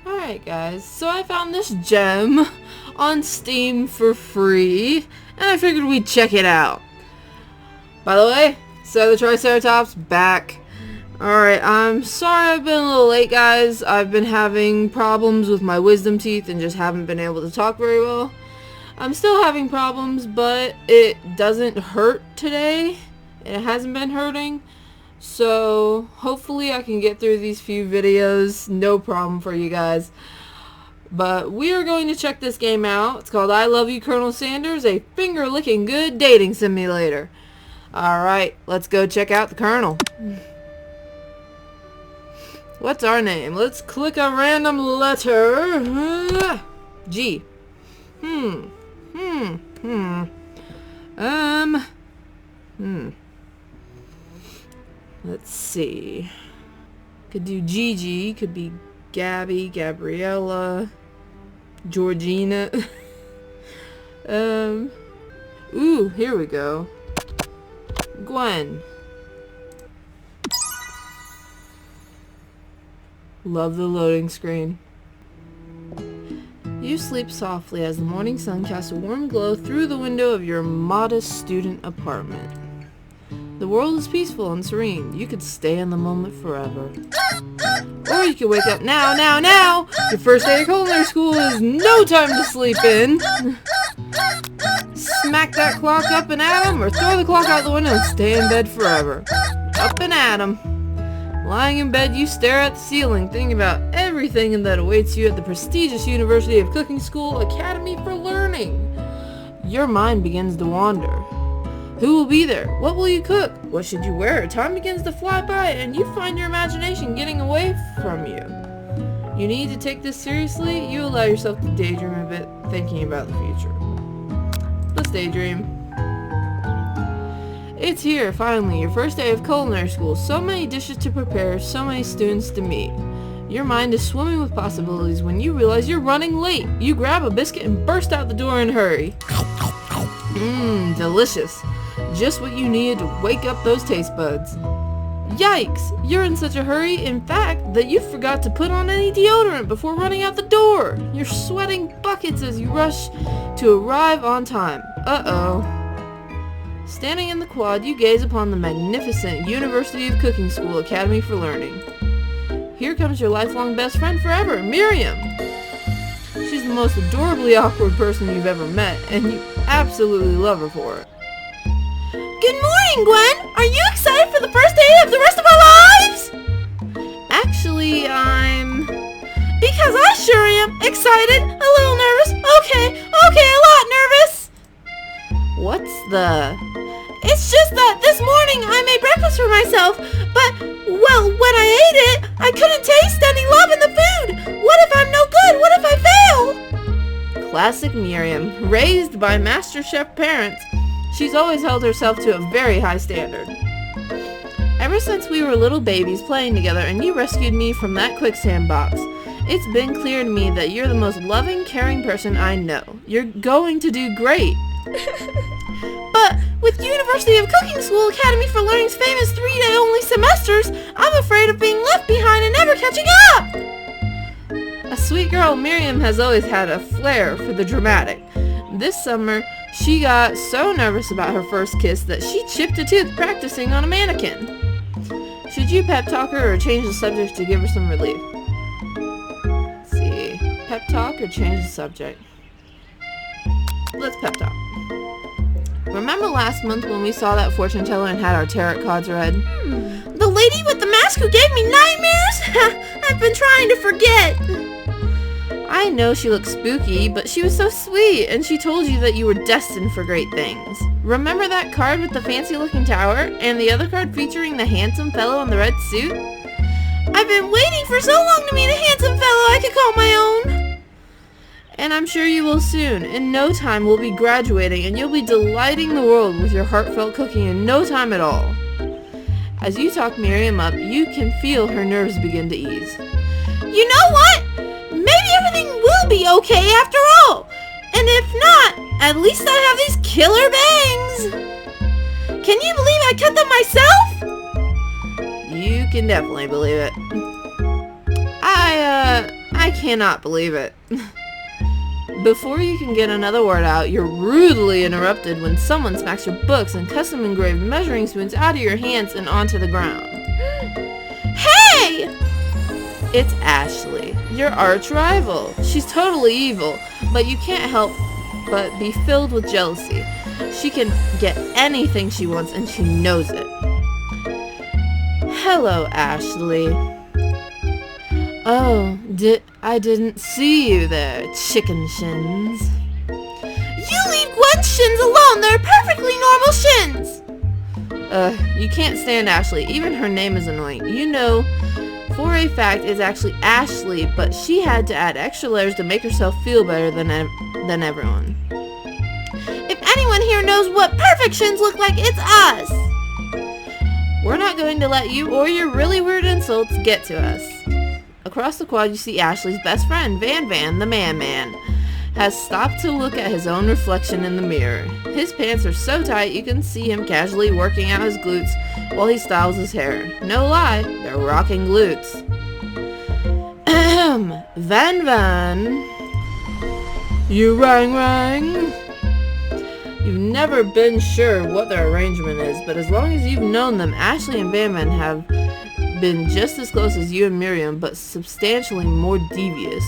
Alright guys, so I found this gem on Steam for free, and I figured we'd check it out. By the way, so the Triceratops back. Alright, I'm sorry I've been a little late guys. I've been having problems with my wisdom teeth and just haven't been able to talk very well. I'm still having problems, but it doesn't hurt today. It hasn't been hurting. So hopefully I can get through these few videos, no problem for you guys. But we are going to check this game out. It's called I Love You, Colonel Sanders, a finger-licking good dating simulator. Alright, let's go check out the Colonel. What's our name? Let's click a random letter. G. Let's see. Could do Gigi, could be Gabby, Gabriella, Georgina. Ooh, here we go. Gwen. Love the loading screen. You sleep softly as the morning sun casts a warm glow through the window of your modest student apartment. The world is peaceful and serene. You could stay in the moment forever. Or you could wake up now! Your first day of culinary school is no time to sleep in! Smack that clock up and at 'em, or throw the clock out the window and stay in bed forever. Up and at 'em. Lying in bed, you stare at the ceiling, thinking about everything that awaits you at the prestigious University of Cooking School Academy for Learning. Your mind begins to wander. Who will be there? What will you cook? What should you wear? Time begins to fly by and you find your imagination getting away from you. You need to take this seriously. You allow yourself to daydream a bit, thinking about the future. Let's daydream. It's here, finally, your first day of culinary school. So many dishes to prepare, so many students to meet. Your mind is swimming with possibilities when you realize you're running late. You grab a biscuit and burst out the door in a hurry. Delicious. Just what you needed to wake up those taste buds. Yikes! You're in such a hurry, in fact, that you forgot to put on any deodorant before running out the door. You're sweating buckets as you rush to arrive on time. Uh-oh. Standing in the quad, you gaze upon the magnificent University of Cooking School Academy for Learning. Here comes your lifelong best friend forever, Miriam. She's the most adorably awkward person you've ever met, and you absolutely love her for it. Good morning, Gwen! Are you excited for the first day of the rest of our lives? Actually, Because I sure am. Excited, a little nervous. Okay, a lot nervous. What's the... It's just that this morning I made breakfast for myself, but, well, when I ate it, I couldn't taste any love in the food. What if I'm no good? What if I fail? Classic Miriam, raised by Master Chef parents. She's always held herself to a very high standard. Ever since we were little babies playing together and you rescued me from that quicksand box, it's been clear to me that you're the most loving, caring person I know. You're going to do great. But with University of Cooking School Academy for Learning's famous 3-day only semesters, I'm afraid of being left behind and never catching up. A sweet girl, Miriam has always had a flair for the dramatic. This summer, she got so nervous about her first kiss that she chipped a tooth practicing on a mannequin. Should you pep talk her or change the subject to give her some relief? Let's see. Pep talk or change the subject? Let's pep talk. remember last month when we saw that fortune teller and had our tarot cards read? The lady with the mask who gave me nightmares? I've been trying to forget. I know she looked spooky, but she was so sweet, and she told you that you were destined for great things. Remember that card with the fancy-looking tower, and the other card featuring the handsome fellow in the red suit? I've been waiting for so long to meet a handsome fellow I could call my own. And I'm sure you will soon. In no time, we'll be graduating, and you'll be delighting the world with your heartfelt cooking in no time at all. As you talk Miriam up, you can feel her nerves begin to ease. You know what? Maybe everything will be okay after all. And if not, at least I have these killer bangs. Can you believe I cut them myself? You can definitely believe it. I cannot believe it. Before you can get another word out, you're rudely interrupted when someone smacks your books and custom-engraved measuring spoons out of your hands and onto the ground. Hey! It's Ashley, your arch rival. She's totally evil, but you can't help but be filled with jealousy. She can get anything she wants, and she knows it. Hello, Ashley. Oh, I didn't see you there, chicken shins. You leave Gwen's shins alone. They're perfectly normal shins. You can't stand Ashley. Even her name is annoying. You know, for a fact, it's actually Ashley, but she had to add extra letters to make herself feel better than everyone. If anyone here knows what perfect shins look like, it's us. We're not going to let you or your really weird insults get to us. Across the quad, you see Ashley's best friend, Van, the man, has stopped to look at his own reflection in the mirror. His pants are so tight you can see him casually working out his glutes while he styles his hair. No lie, they're rocking glutes. Ahem, Van. You rang. You've never been sure what their arrangement is, but as long as you've known them, Ashley and Van have been just as close as you and Miriam, but substantially more devious.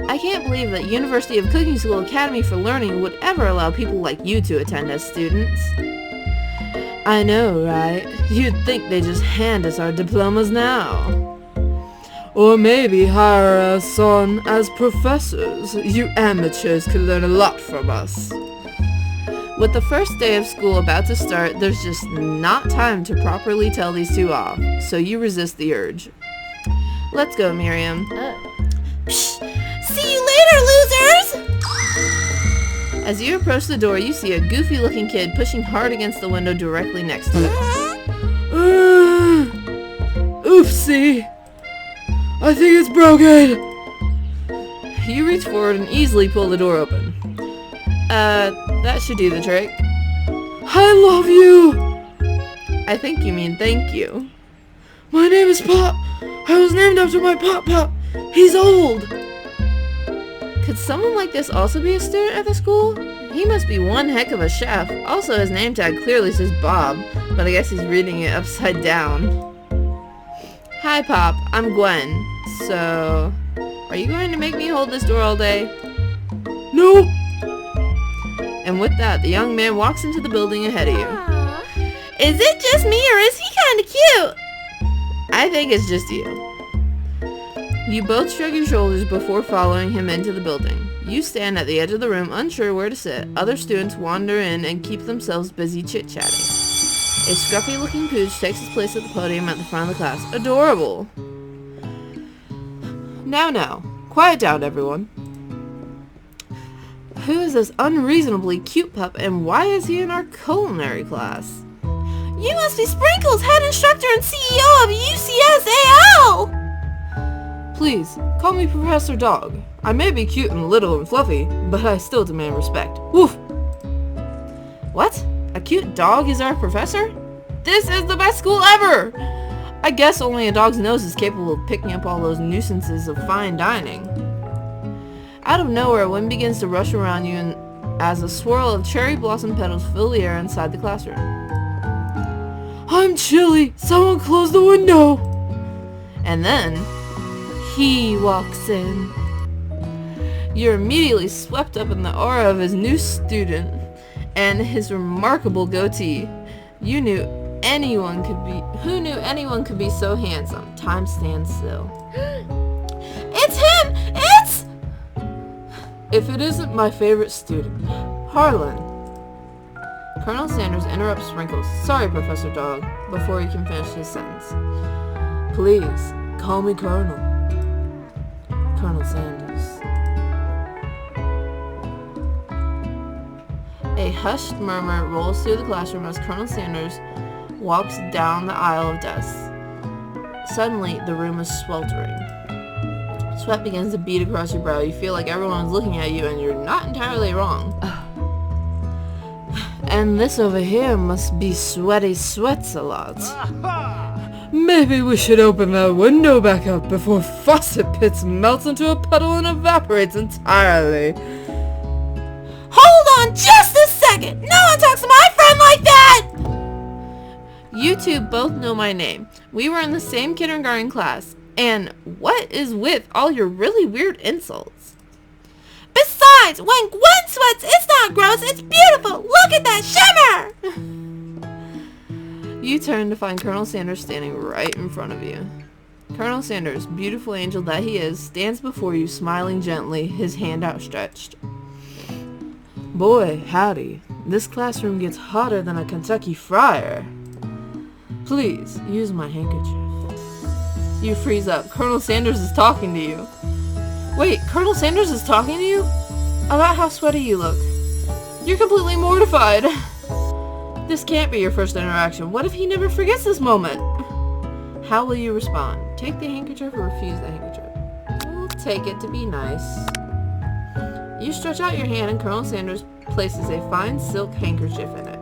I can't believe that University of Cooking School Academy for Learning would ever allow people like you to attend as students. I know, right? You'd think they just hand us our diplomas now. Or maybe hire us on as professors. You amateurs could learn a lot from us. With the first day of school about to start, there's just not time to properly tell these two off, so you resist the urge. Let's go, Miriam. Psh, see you later, losers! As you approach the door, you see a goofy-looking kid pushing hard against the window directly next to it. Oopsie! I think it's broken! You reach forward and easily pull the door open. That should do the trick. I love you! I think you mean thank you. My name is Pop. I was named after my Pop. He's old. Could someone like this also be a student at the school? He must be one heck of a chef. Also, his name tag clearly says Bob, but I guess he's reading it upside down. Hi, Pop. I'm Gwen. So, are you going to make me hold this door all day? No! And with that, the young man walks into the building ahead of you. Aww. Is it just me, or is he kinda cute? I think it's just you. You both shrug your shoulders before following him into the building. You stand at the edge of the room, unsure where to sit. Other students wander in and keep themselves busy chit-chatting. A scruffy-looking pooch takes his place at the podium at the front of the class. Adorable! Now, quiet down, everyone. Who is this unreasonably cute pup, and why is he in our culinary class? You must be Sprinkles, head instructor and CEO of UCSAL! Please, call me Professor Dog. I may be cute and little and fluffy, but I still demand respect. Woof! What? A cute dog is our professor? This is the best school ever! I guess only a dog's nose is capable of picking up all those nuisances of fine dining. Out of nowhere, wind begins to rush around you as a swirl of cherry blossom petals fill the air inside the classroom. I'm chilly! Someone close the window! And then, he walks in. You're immediately swept up in the aura of his new student. and his remarkable goatee. Who knew anyone could be so handsome? Time stands still. It's him! It's... If it isn't my favorite student, Harlan. Colonel Sanders interrupts Sprinkles. Sorry, Professor Dog, before he can finish his sentence. Please, call me Colonel. Colonel Sanders. A hushed murmur rolls through the classroom as Colonel Sanders walks down the aisle of desks. Suddenly, the room is sweltering. Sweat begins to bead across your brow. You feel like everyone is looking at you, and you're not entirely wrong. And this over here must be Sweaty Sweats-a-lot. Maybe we should open that window back up before Faucet Pits melts into a puddle and evaporates entirely. Hold on just a second! No one talks to my friend like that! You two both know my name. We were in the same kindergarten class. And what is with all your really weird insults? Besides, when Gwen sweats, it's not gross, it's beautiful! Look at that shimmer! You turn to find Colonel Sanders standing right in front of you. Colonel Sanders, beautiful angel that he is, stands before you smiling gently, his hand outstretched. Boy, howdy. This classroom gets hotter than a Kentucky fryer. Please, use my handkerchief. You freeze up. Colonel Sanders is talking to you. Wait, Colonel Sanders is talking to you? About how sweaty you look. You're completely mortified. This can't be your first interaction. What if he never forgets this moment? How will you respond? Take the handkerchief or refuse the handkerchief? We'll take it to be nice. You stretch out your hand and Colonel Sanders places a fine silk handkerchief in it.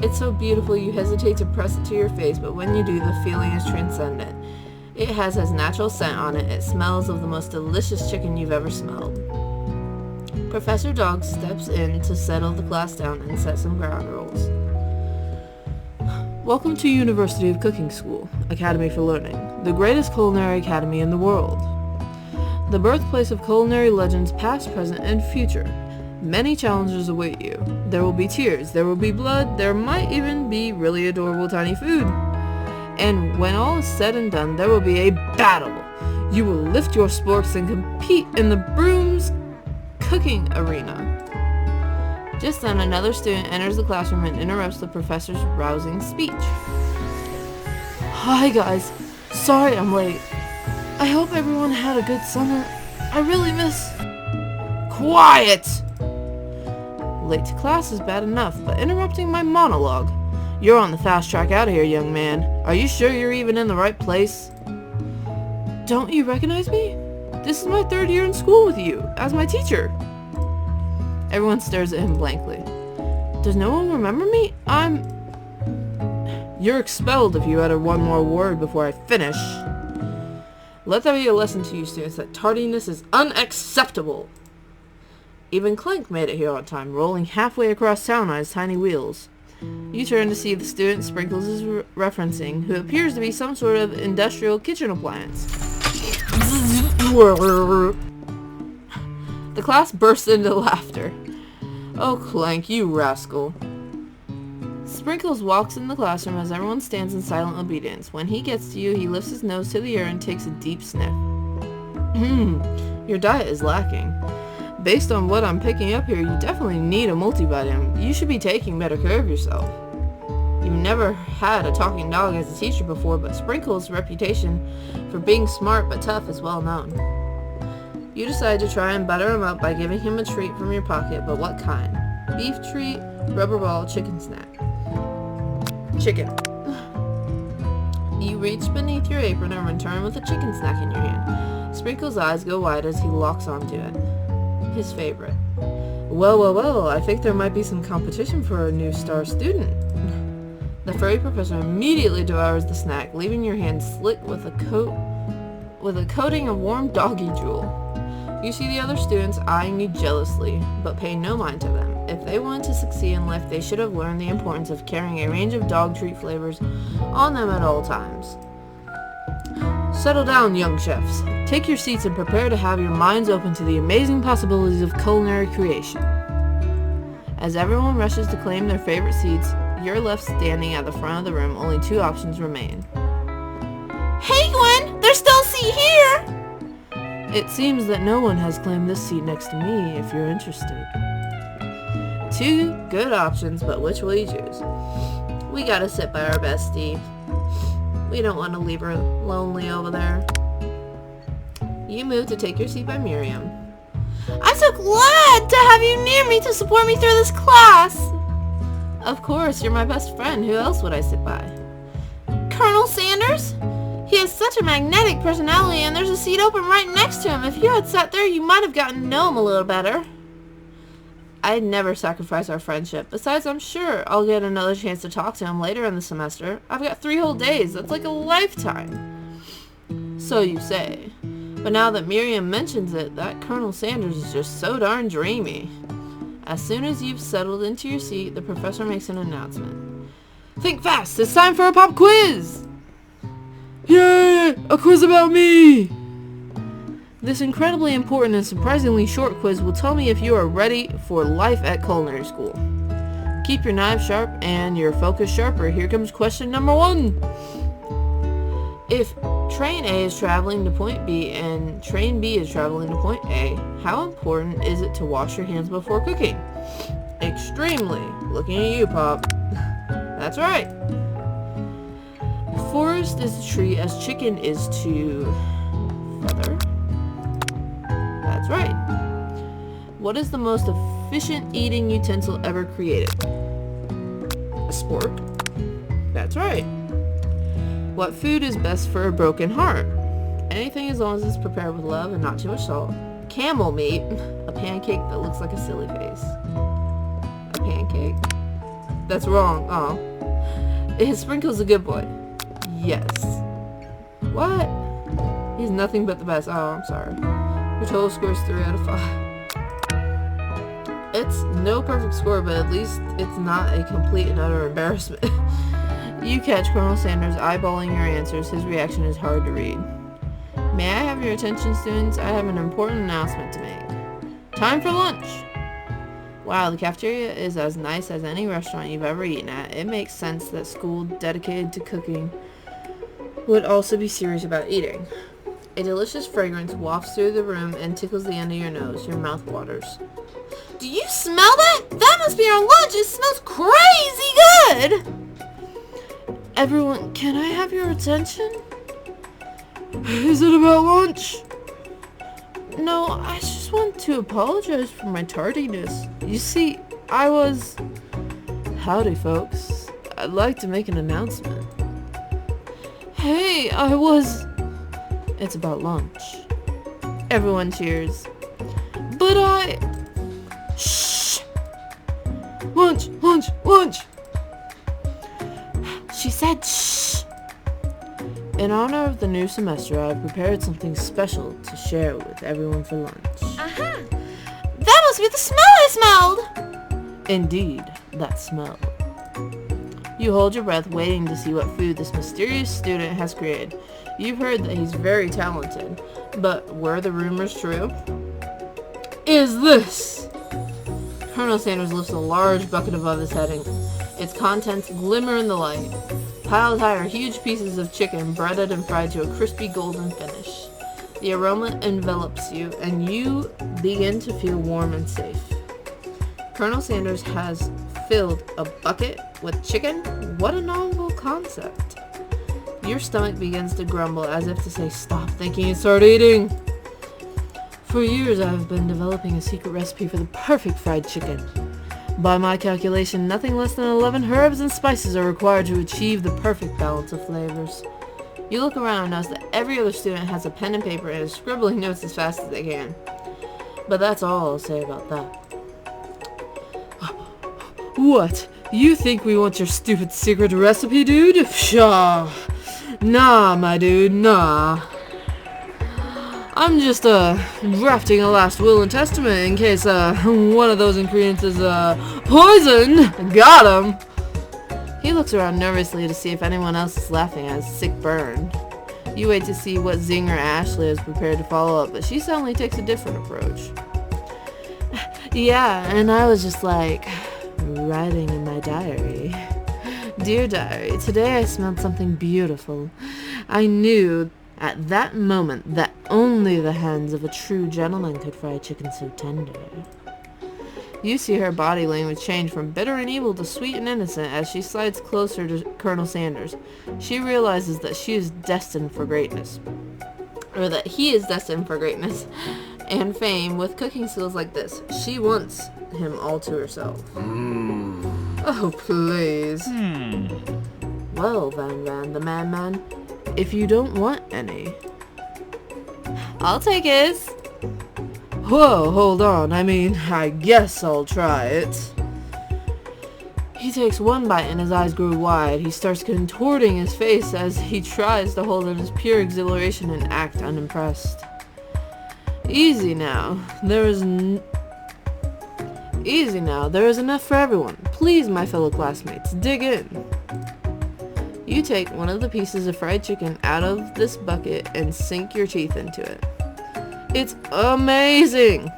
It's so beautiful you hesitate to press it to your face, but when you do, the feeling is transcendent. It has his natural scent on it. It smells of the most delicious chicken you've ever smelled. Professor Dog steps in to settle the class down and set some ground rules. Welcome to University of Cooking School, Academy for Learning, the greatest culinary academy in the world. The birthplace of culinary legends past, present, and future. Many challenges await you. There will be tears, there will be blood, there might even be really adorable tiny food. And when all is said and done, there will be a battle. You will lift your sporks and compete in the Broom's cooking arena. Just then, another student enters the classroom and interrupts the professor's rousing speech. Hi guys, sorry I'm late. I hope everyone had a good summer. I really miss... Quiet! Late to class is bad enough, but interrupting my monologue. You're on the fast track out of here, young man. Are you sure you're even in the right place? Don't you recognize me? This is my third year in school with you, as my teacher. Everyone stares at him blankly. Does no one remember me? You're expelled if you utter one more word before I finish. Let that be a lesson to you students that tardiness is unacceptable. Even Clank made it here on time, rolling halfway across town on his tiny wheels. You turn to see the student Sprinkles is referencing, who appears to be some sort of industrial kitchen appliance. The class bursts into laughter. Oh, Clank, you rascal. Sprinkles walks in the classroom as everyone stands in silent obedience. When he gets to you, he lifts his nose to the air and takes a deep sniff. Your diet is lacking. Based on what I'm picking up here, you definitely need a multivitamin. You should be taking better care of yourself. You've never had a talking dog as a teacher before, but Sprinkles' reputation for being smart but tough is well known. You decide to try and butter him up by giving him a treat from your pocket, but what kind? Beef treat, rubber ball, chicken snack. Chicken. You reach beneath your apron and return with a chicken snack in your hand. Sprinkles' eyes go wide as he locks onto it. His favorite. Well, I think there might be some competition for a new star student. The furry professor immediately devours the snack, leaving your hand slick with a coating of warm doggy drool. You see the other students eyeing you jealously, but pay no mind to them. If they wanted to succeed in life, they should have learned the importance of carrying a range of dog treat flavors on them at all times. Settle down, young chefs. Take your seats and prepare to have your minds open to the amazing possibilities of culinary creation. As everyone rushes to claim their favorite seats, you're left standing at the front of the room. Only two options remain. Hey Gwen, there's still a seat here! It seems that no one has claimed this seat next to me, if you're interested. Two good options, but which will you choose? We gotta sit by our bestie. We don't want to leave her lonely over there. You move to take your seat by Miriam. I'm so glad to have you near me to support me through this class. Of course, you're my best friend. Who else would I sit by? Colonel Sanders? He has such a magnetic personality, and there's a seat open right next to him. If you had sat there, you might have gotten to know him a little better. I'd never sacrifice our friendship. Besides, I'm sure I'll get another chance to talk to him later in the semester. I've got 3 whole days. That's like a lifetime. So you say. But now that Miriam mentions it, that Colonel Sanders is just so darn dreamy. As soon as you've settled into your seat, the professor makes an announcement. Think fast! It's time for a pop quiz! Yay! A quiz about me! This incredibly important and surprisingly short quiz will tell me if you are ready for life at culinary school. Keep your knives sharp and your focus sharper. Here comes question number 1. If train A is traveling to point B and train B is traveling to point A, how important is it to wash your hands before cooking? Extremely. Looking at you, Pop. That's right. Forest is to tree as chicken is to feather. That's right. What is the most efficient eating utensil ever created? A spork. That's right. What food is best for a broken heart? Anything as long as it's prepared with love and not too much salt. Camel meat. A pancake that looks like a silly face. A pancake? That's wrong. Oh. Sprinkle's a good boy. Yes. What? He's nothing but the best. Oh, I'm sorry. Your total score is 3 out of 5. It's no perfect score, but at least it's not a complete and utter embarrassment. You catch Colonel Sanders eyeballing your answers. His reaction is hard to read. May I have your attention, students? I have an important announcement to make. Time for lunch! Wow, the cafeteria is as nice as any restaurant you've ever eaten at. It makes sense that school dedicated to cooking would also be serious about eating. A delicious fragrance wafts through the room and tickles the end of your nose. Your mouth waters. Do you smell that? That must be our lunch. It smells crazy good. Everyone, can I have your attention? Is it about lunch? No, I just want to apologize for my tardiness. You see, Howdy, folks. I'd like to make an announcement. Hey, It's about lunch. Everyone cheers. But Shh! Lunch! Lunch! Lunch! She said shh! In honor of the new semester, I've prepared something special to share with everyone for lunch. Aha! That must be the smell I smelled! Indeed, that smell. You hold your breath, waiting to see what food this mysterious student has created. You've heard that he's very talented, but were the rumors true? Is this? Colonel Sanders lifts a large bucket above his head and its contents glimmer in the light. Piled high are huge pieces of chicken, breaded and fried to a crispy golden finish. The aroma envelops you, and you begin to feel warm and safe. Colonel Sanders has filled a bucket with chicken? What a novel concept. Your stomach begins to grumble as if to say, stop thinking and start eating. For years I have been developing a secret recipe for the perfect fried chicken. By my calculation, nothing less than 11 herbs and spices are required to achieve the perfect balance of flavors. You look around and notice that every other student has a pen and paper and is scribbling notes as fast as they can. But that's all I'll say about that. What? You think we want your stupid secret recipe, dude? Pshaw. Nah, my dude, nah. I'm just, drafting a last will and testament in case, one of those ingredients is, poison! Got him! He looks around nervously to see if anyone else is laughing at his sick burn. You wait to see what zinger Ashley is prepared to follow up, but she suddenly takes a different approach. Yeah, and I was just like, writing in my diary. Dear diary, today I smelled something beautiful. I knew at that moment that only the hands of a true gentleman could fry chicken so tender. You see her body language change from bitter and evil to sweet and innocent as she slides closer to Colonel Sanders. She realizes that she is destined for greatness. Or that he is destined for greatness and fame with cooking skills like this. She wants him all to herself. Oh, please. Well, Van, the madman, if you don't want any. I'll take his. Whoa, hold on. I mean, I guess I'll try it. He takes one bite and his eyes grow wide. He starts contorting his face as he tries to hold in his pure exhilaration and act unimpressed. Easy now. There is enough for everyone. Please, my fellow classmates, dig in. You take one of the pieces of fried chicken out of this bucket and sink your teeth into it. It's amazing!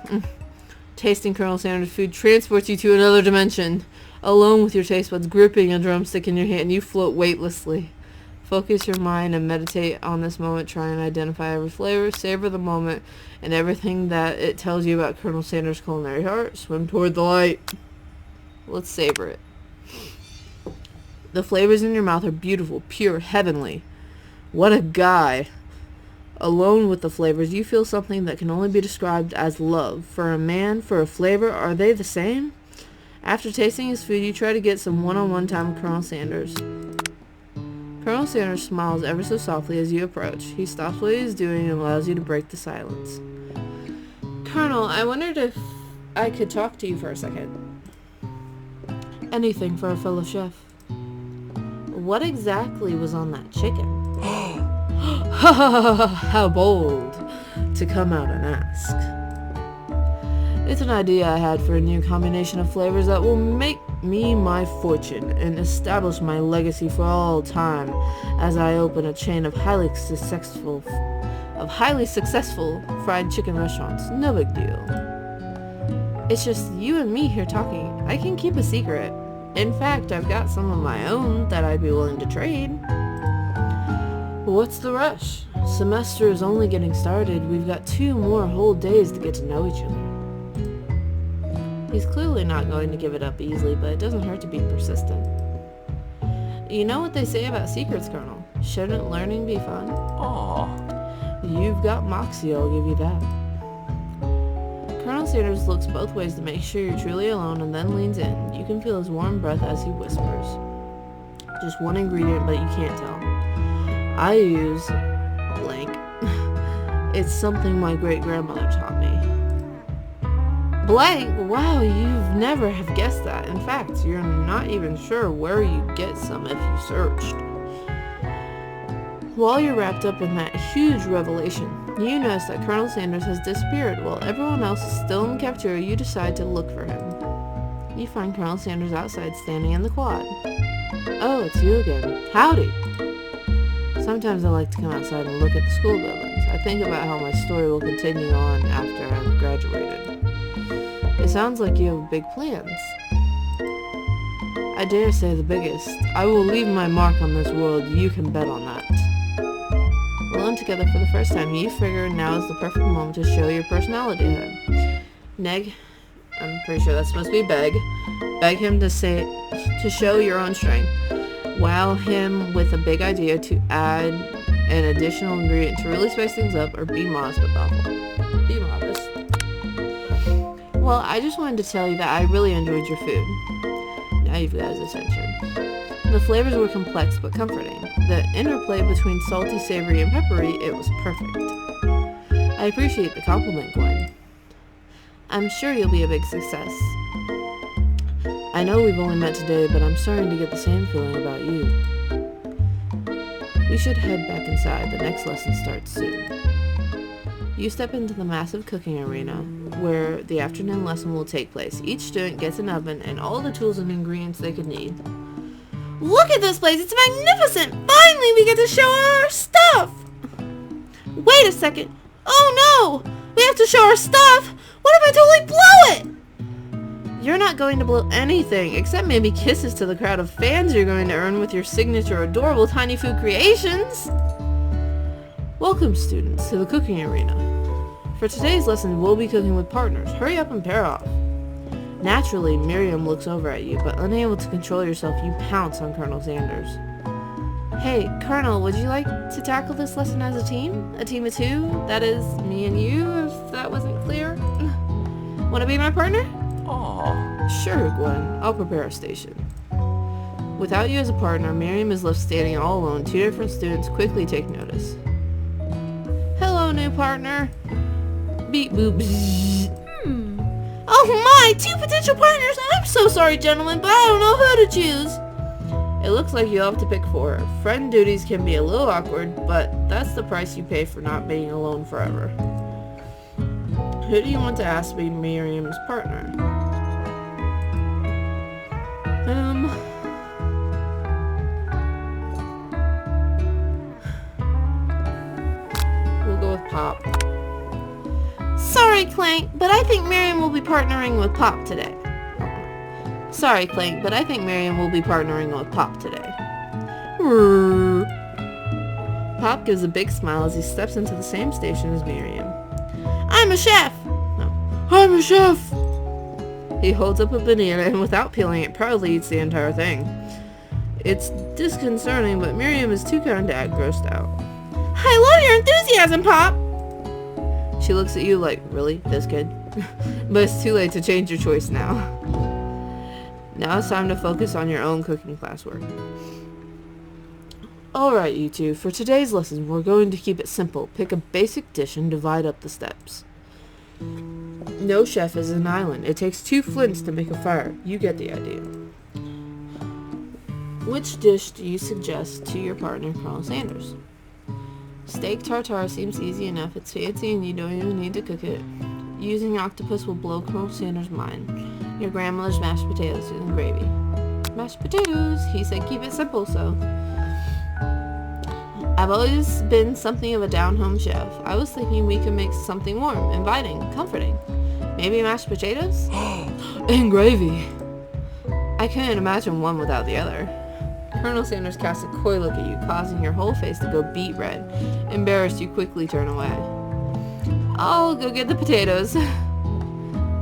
Tasting Colonel Sanders' food transports you to another dimension. Alone with your taste buds gripping a drumstick in your hand, you float weightlessly. Focus your mind and meditate on this moment. Try and identify every flavor, savor the moment, and everything that it tells you about Colonel Sanders' culinary heart. Swim toward the light. Let's savor it. The flavors in your mouth are beautiful, pure, heavenly. What a guy. Alone with the flavors, you feel something that can only be described as love. For a man, for a flavor, are they the same? After tasting his food, you try to get some one-on-one time with Colonel Sanders. Colonel Sanders smiles ever so softly as you approach. He stops what he is doing and allows you to break the silence. Colonel, I wondered if I could talk to you for a second. Anything for a fellow chef. What exactly was on that chicken? How bold to come out and ask. It's an idea I had for a new combination of flavors that will make me my fortune and establish my legacy for all time as I open a chain of highly successful fried chicken restaurants. No big deal. It's just you and me here talking. I can keep a secret. In fact, I've got some of my own that I'd be willing to trade. What's the rush? Semester is only getting started. We've got 2 more whole days to get to know each other. He's clearly not going to give it up easily, but it doesn't hurt to be persistent. You know what they say about secrets, Colonel? Shouldn't learning be fun? Aww. You've got moxie, I'll give you that. Colonel Sanders looks both ways to make sure you're truly alone and then leans in. You can feel his warm breath as he whispers. Just one ingredient, but you can't tell. I use blank. It's something my great-grandmother taught me. Blank? Wow, you've never have guessed that. In fact, you're not even sure where you'd get some if you searched. While you're wrapped up in that huge revelation, you notice that Colonel Sanders has disappeared. While everyone else is still in the cafeteria, you decide to look for him. You find Colonel Sanders outside standing in the quad. Oh, it's you again. Howdy. Sometimes I like to come outside and look at the school buildings. I think about how my story will continue on after I've graduated. It sounds like you have big plans. I dare say the biggest. I will leave my mark on this world. You can bet on that. Alone together for the first time, you figure now is the perfect moment to show your personality to him. Neg, I'm pretty sure that's supposed to be beg. Beg him to show your own strength. Wow him with a big idea to add an additional ingredient to really spice things up, or be modest but thoughtful. Be modest. Well, I just wanted to tell you that I really enjoyed your food. Now you've got his attention. The flavors were complex but comforting. The interplay between salty, savory, and peppery, it was perfect. I appreciate the compliment, Gwen. I'm sure you'll be a big success. I know we've only met today, but I'm starting to get the same feeling about you. We should head back inside. The next lesson starts soon. You step into the massive cooking arena where the afternoon lesson will take place. Each student gets an oven and all the tools and ingredients they could need. Look at this place! It's magnificent! Finally, we get to show our stuff! Wait a second. Oh no! We have to show our stuff! What if I totally blow it? You're not going to blow anything, except maybe kisses to the crowd of fans you're going to earn with your signature adorable tiny food creations. Welcome, students, to the cooking arena. For today's lesson, we'll be cooking with partners. Hurry up and pair off. Naturally, Miriam looks over at you, but unable to control yourself, you pounce on Colonel Sanders. Hey, Colonel, would you like to tackle this lesson as a team? A team of two? That is, me and you, if that wasn't clear. Want to be my partner? Aww. Sure, Gwen. I'll prepare a station. Without you as a partner, Miriam is left standing all alone. Two different students quickly take notice. Hello, new partner. Beep boop. Oh my, two potential partners. I'm so sorry, gentlemen, but I don't know who to choose. It looks like you'll have to pick four. Friend duties can be a little awkward, but that's the price you pay for not being alone forever. Who do you want to ask to be Miriam's partner? We'll go with Pop. Sorry, Clank, but I think Miriam will be partnering with Pop today. Sorry, Clank, but I think Miriam will be partnering with Pop today. Pop gives a big smile as he steps into the same station as Miriam. I'm a chef. No. I'm a chef! He holds up a banana and without peeling it proudly eats the entire thing. It's disconcerting, but Miriam is too kind to act grossed out. I love your enthusiasm, Pop! She looks at you like, really? This kid? But it's too late to change your choice now. Now it's time to focus on your own cooking classwork. Alright, you two, for today's lesson, we're going to keep it simple. Pick a basic dish and divide up the steps. No chef is an island. It takes 2 flints to make a fire. You get the idea. Which dish do you suggest to your partner, Colonel Sanders? Steak tartare seems easy enough. It's fancy and you don't even need to cook it. Using octopus will blow Colonel Sanders' mind. Your grandmother's mashed potatoes and gravy. Mashed potatoes! He said keep it simple, so... I've always been something of a down-home chef. I was thinking we could make something warm, inviting, comforting. Maybe mashed potatoes? And gravy! I couldn't imagine one without the other. Colonel Sanders casts a coy look at you, causing your whole face to go beet red. Embarrassed, you quickly turn away. I'll go get the potatoes.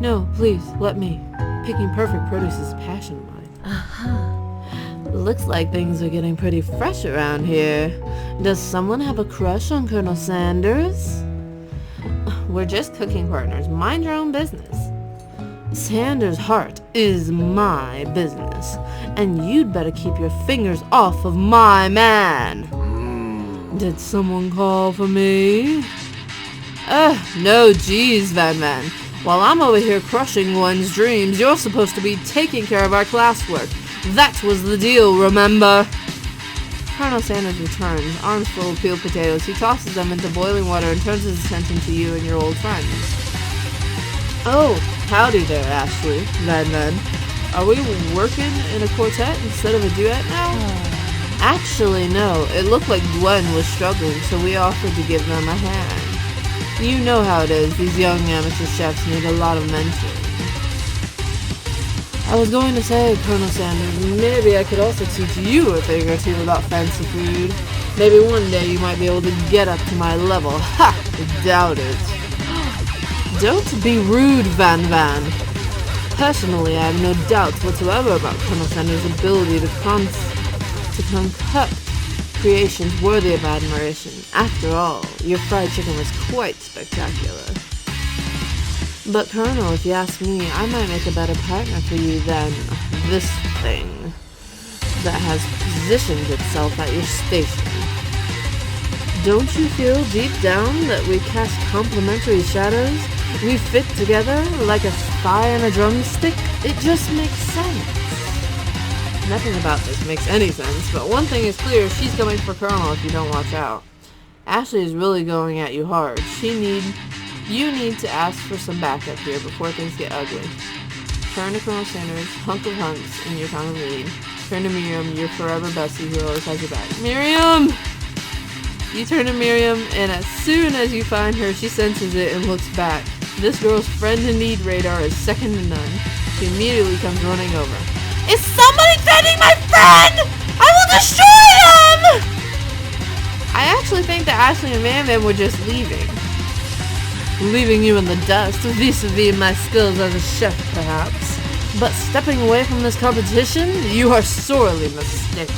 No, please, let me. Picking perfect produce is a passion of mine. Looks like things are getting pretty fresh around here. Does someone have a crush on Colonel Sanders? We're just cooking partners. Mind your own business. Sanders' heart is my business, and you'd better keep your fingers off of my man. Did someone call for me? No, geez, Van Man. While I'm over here crushing one's dreams, you're supposed to be taking care of our classwork. That was the deal, remember? Colonel Sanders returns, arms full of peeled potatoes. He tosses them into boiling water and turns his attention to you and your old friend. Oh, howdy there, Ashley. Then. Are we working in a quartet instead of a duet now? Actually, no. It looked like Gwen was struggling, so we offered to give them a hand. You know how it is. These young amateur chefs need a lot of mentoring. I was going to say, Colonel Sanders, maybe I could also teach you a thing or two about fancy food. Maybe one day you might be able to get up to my level. Ha! Doubt it. Don't be rude, Van. Personally, I have no doubts whatsoever about Colonel Sanders' ability to concoct creations worthy of admiration. After all, your fried chicken was quite spectacular. But Colonel, if you ask me, I might make a better partner for you than this thing that has positioned itself at your station. Don't you feel deep down that we cast complementary shadows? We fit together like a thigh and a drumstick? It just makes sense. Nothing about this makes any sense, but one thing is clear, she's coming for Colonel if you don't watch out. Ashley is really going at you hard. You need to ask for some backup here before things get ugly. Turn to Colonel Sanders, hunk of hunks, in your time of need. Turn to Miriam, your forever bestie who always has your back. Miriam! You turn to Miriam, and as soon as you find her, she senses it and looks back. This girl's friend in need radar is second to none. she immediately comes running over. Is somebody threatening my friend? I will destroy him! I actually think that Ashley and Van Van were just leaving. Leaving you in the dust, vis-a-vis my skills as a chef, perhaps. But stepping away from this competition, you are sorely mistaken.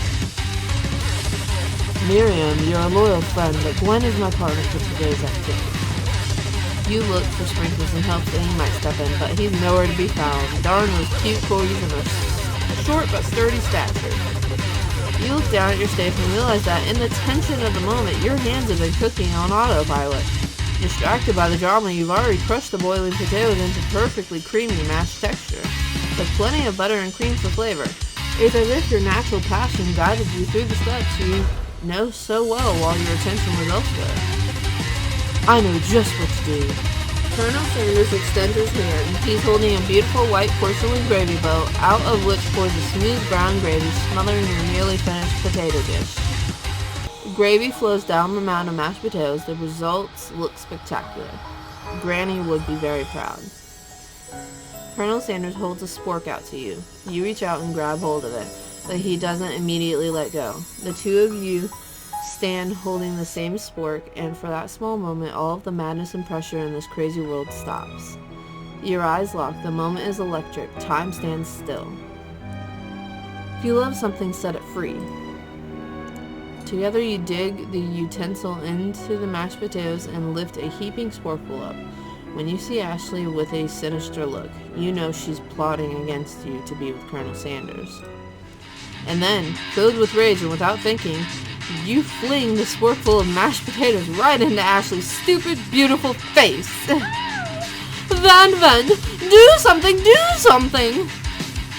Miriam, you're a loyal friend, but Gwen is my partner for today's activity. You look for Sprinkles and hopes that he might step in, but he's nowhere to be found. Darn those cute corgis and a short but sturdy stature. You look down at your steak and realize that in the tension of the moment, your hands have been cooking on autopilot. Distracted by the drama, you've already crushed the boiling potatoes into perfectly creamy mashed texture, with plenty of butter and cream for flavor. It's as if your natural passion guided you through the steps you know so well while your attention was elsewhere. I know just what to do. Colonel Sanders extends his hand. He's holding a beautiful white porcelain gravy boat, out of which pours a smooth brown gravy smothering your nearly finished potato dish. Gravy flows down the mound of mashed potatoes. The results look spectacular. Granny would be very proud. Colonel Sanders holds a spork out to you. You reach out and grab hold of it, but he doesn't immediately let go. The two of you stand holding the same spork, and for that small moment, all of the madness and pressure in this crazy world stops. Your eyes lock. The moment is electric. Time stands still. If you love something, set it free. Together you dig the utensil into the mashed potatoes and lift a heaping sporkful up. When you see Ashley with a sinister look, you know she's plotting against you to be with Colonel Sanders. And then, filled with rage and without thinking, you fling the sporkful of mashed potatoes right into Ashley's stupid, beautiful face. Van Van, do something, do something!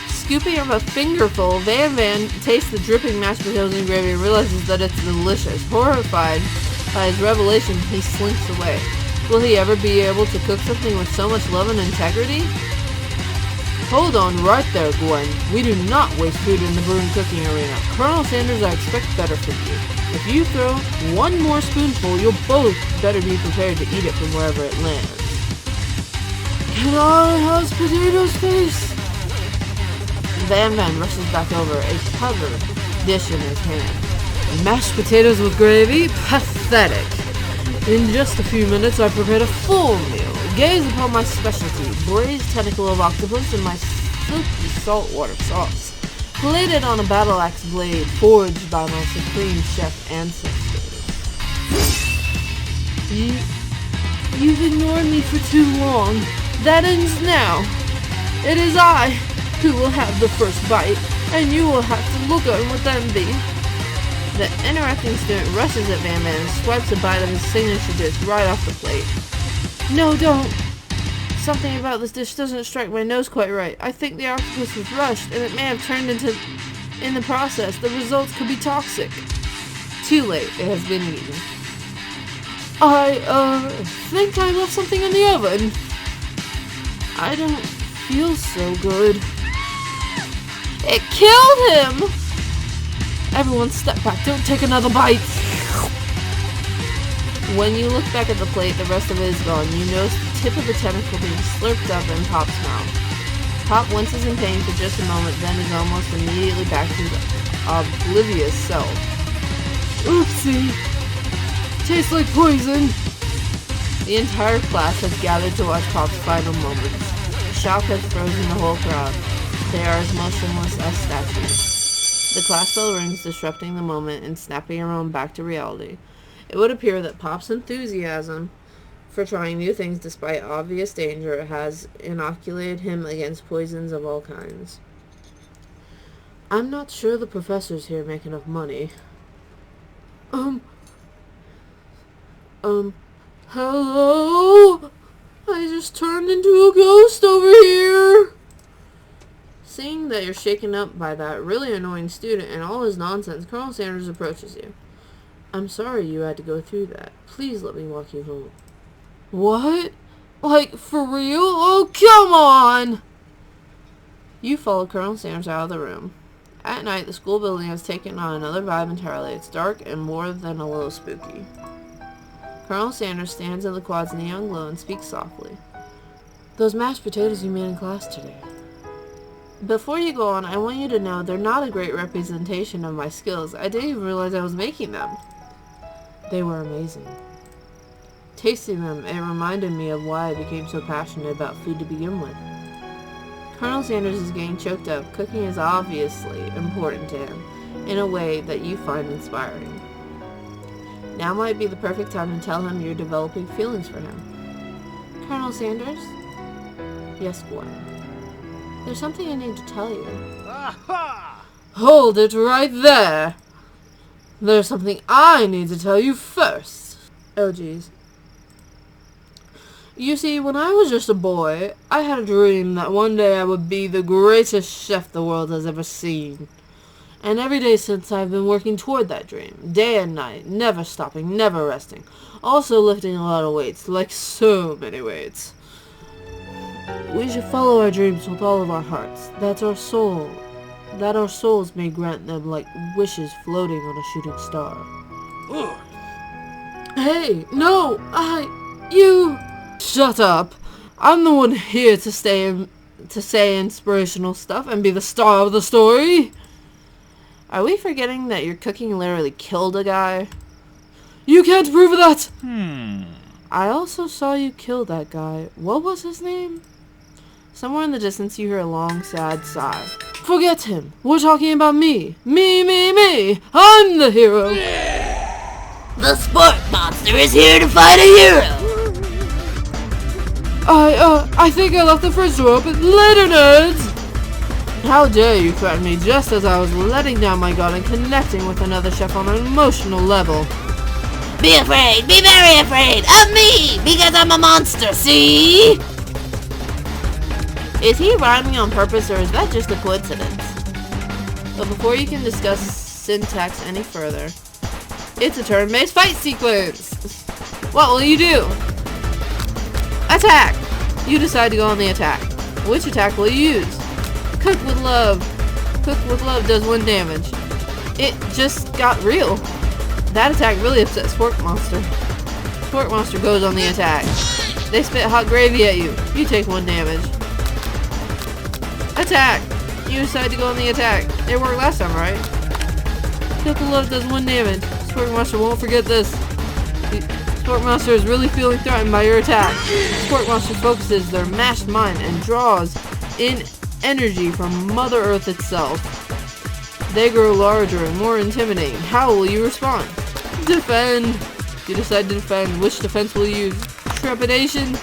Scooping up a fingerful, Van Van tastes the dripping mashed potatoes and gravy and realizes that it's delicious. Horrified by his revelation, he slinks away. Will he ever be able to cook something with so much love and integrity? Hold on right there, Gwen. We do not waste food in the brewing cooking arena. Colonel Sanders, I expect better from you. If you throw one more spoonful, you'll both better be prepared to eat it from wherever it lands. Can I have potatoes, face? Van Van rushes back over, a covered dish in his hand. Mashed potatoes with gravy? Pathetic. In just a few minutes, I prepared a full meal. Gaze upon my specialty, braised tentacle of octopus and my silky saltwater sauce, plated on a battle axe blade forged by my supreme chef ancestors. You've ignored me for too long. That ends now. It is I who will have the first bite, and you will have to look on with envy. The interacting student rushes at Van Van and swipes a bite of his signature dish right off the plate. No, don't. Something about this dish doesn't strike my nose quite right. I think the octopus was rushed, and it may have turned in the process. The results could be toxic. Too late. It has been eaten. I think I left something in the oven. I don't feel so good. It killed him! Everyone step back. Don't take another bite. When you look back at the plate, the rest of it is gone. You notice the tip of the tentacle being slurped up in Pop's mouth. Pop winces in pain for just a moment, then is almost immediately back to his oblivious self. Oopsie! Tastes like poison! The entire class has gathered to watch Pop's final moments. Shock has frozen the whole crowd. They are as motionless as statues. The class bell rings, disrupting the moment and snapping everyone back to reality. It would appear that Pop's enthusiasm for trying new things despite obvious danger has inoculated him against poisons of all kinds. I'm not sure the professors here make enough money. Hello? I just turned into a ghost over here. Seeing that you're shaken up by that really annoying student and all his nonsense, Colonel Sanders approaches you. I'm sorry you had to go through that. Please let me walk you home. What? Like, for real? Oh, come on! You follow Colonel Sanders out of the room. At night, the school building has taken on another vibe entirely. It's dark and more than a little spooky. Colonel Sanders stands in the quad's neon glow and speaks softly. Those mashed potatoes you made in class today. Before you go on, I want you to know they're not a great representation of my skills. I didn't even realize I was making them. They were amazing. Tasting them, it reminded me of why I became so passionate about food to begin with. Colonel Sanders is getting choked up. Cooking is obviously important to him in a way that you find inspiring. Now might be the perfect time to tell him you're developing feelings for him. Colonel Sanders? Yes, what? There's something I need to tell you. Aha! Hold it right there! There's something I need to tell you first. Oh, jeez. You see, when I was just a boy, I had a dream that one day I would be the greatest chef the world has ever seen. And every day since I've been working toward that dream, day and night, never stopping, never resting. Also lifting a lot of weights, like so many weights. We should follow our dreams with all of our hearts. That our souls may grant them like wishes floating on a shooting star. Hey, no, you... Shut up. I'm the one here to say inspirational stuff and be the star of the story. Are we forgetting that your cooking literally killed a guy? You can't prove that! I also saw you kill that guy. What was his name? Somewhere in the distance you hear a long, sad sigh. Forget him. We're talking about me. Me. I'm the hero. The sport monster is here to fight a hero. I think I left the fridge door open. Later, nerds! How dare you threaten me just as I was letting down my guard and connecting with another chef on an emotional level. Be afraid, be very afraid of me, because I'm a monster, see? Is he rhyming on purpose, or is that just a coincidence? But before you can discuss syntax any further, it's a turn-based fight sequence! What will you do? Attack! You decide to go on the attack. Which attack will you use? Cook with love. Cook with love does 1 damage. It just got real. That attack really upset Spork Monster. Spork Monster goes on the attack. They spit hot gravy at you. You take 1 damage. Attack! You decide to go on the attack. It worked last time, right? Cook with love does 1 damage. Spork Monster won't forget this. Spork Monster is really feeling threatened by your attack. Spork Monster focuses their mashed mind and draws in energy from Mother Earth itself. They grow larger and more intimidating. How will you respond? Defend! You decide to defend. Which defense will you use? Trepidation?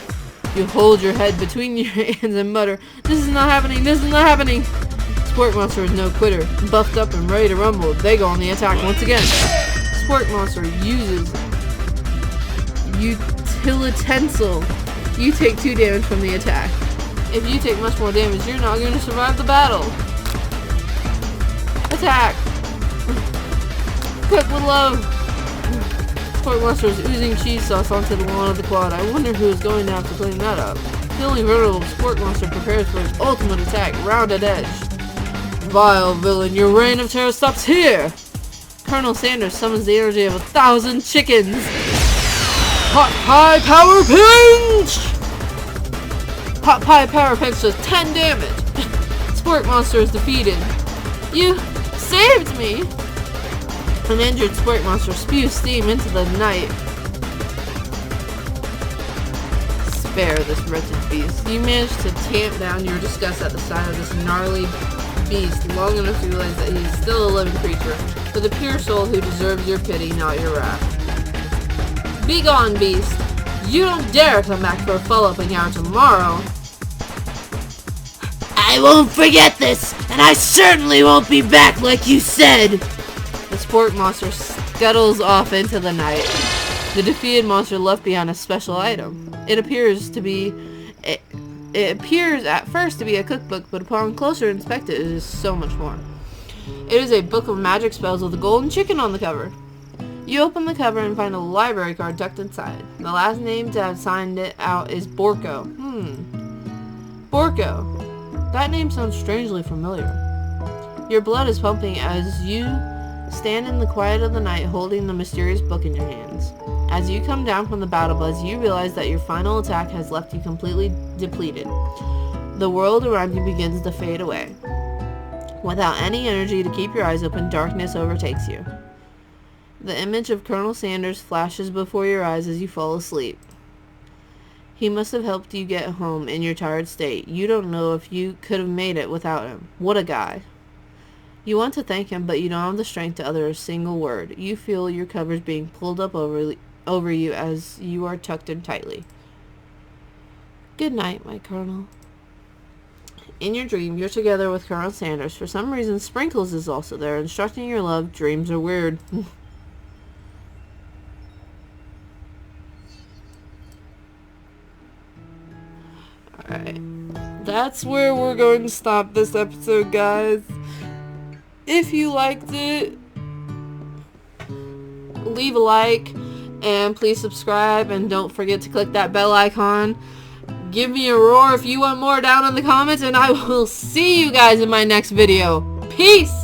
You hold your head between your hands and mutter, "This is not happening, this is not happening!" Spork Monster is no quitter. Buffed up and ready to rumble, they go on the attack once again. Spork Monster uses Utilitensile. You take 2 damage from the attack. If you take much more damage, you're not going to survive the battle. Attack! Cook with love! Spork Monster is oozing cheese sauce onto the lawn of the quad. I wonder who is going to have to clean that up. Feeling vulnerable, Spork Monster prepares for his ultimate attack, rounded edge. Vile villain, your reign of terror stops here! Colonel Sanders summons the energy of 1,000 chickens. Hot Pie Power Pinch! Hot Pie Power Pinch does 10 damage. Spork Monster is defeated. You saved me! An injured Spork Monster spews steam into the night. Spare this wretched beast. You managed to tamp down your disgust at the sight of this gnarly beast long enough to realize that he's still a living creature, with a pure soul who deserves your pity, not your wrath. Be gone, beast! You don't dare come back for a follow-up encounter tomorrow! I won't forget this, and I certainly won't be back like you said! The Spork Monster scuttles off into the night. The defeated monster left behind a special item. It appears at first to be a cookbook, but upon closer inspection, it is so much more. It is a book of magic spells with a golden chicken on the cover. You open the cover and find a library card tucked inside. The last name to have signed it out is Borko. Borko. That name sounds strangely familiar. Your blood is pumping as you stand in the quiet of the night holding the mysterious book in your hands. As you come down from the battle buzz, you realize that your final attack has left you completely depleted. The world around you begins to fade away. Without any energy to keep your eyes open, darkness overtakes you. The image of Colonel Sanders flashes before your eyes as you fall asleep. He must have helped you get home in your tired state. You don't know if you could have made it without him. What a guy. You want to thank him, but you don't have the strength to utter a single word. You feel your covers being pulled up over you as you are tucked in tightly. Good night, my Colonel. In your dream, you're together with Colonel Sanders. For some reason, Sprinkles is also there, instructing your love. Dreams are weird. Alright. That's where we're going to stop this episode, guys. If you liked it, leave a like, and please subscribe, and don't forget to click that bell icon. Give me a roar if you want more down in the comments, and I will see you guys in my next video. Peace!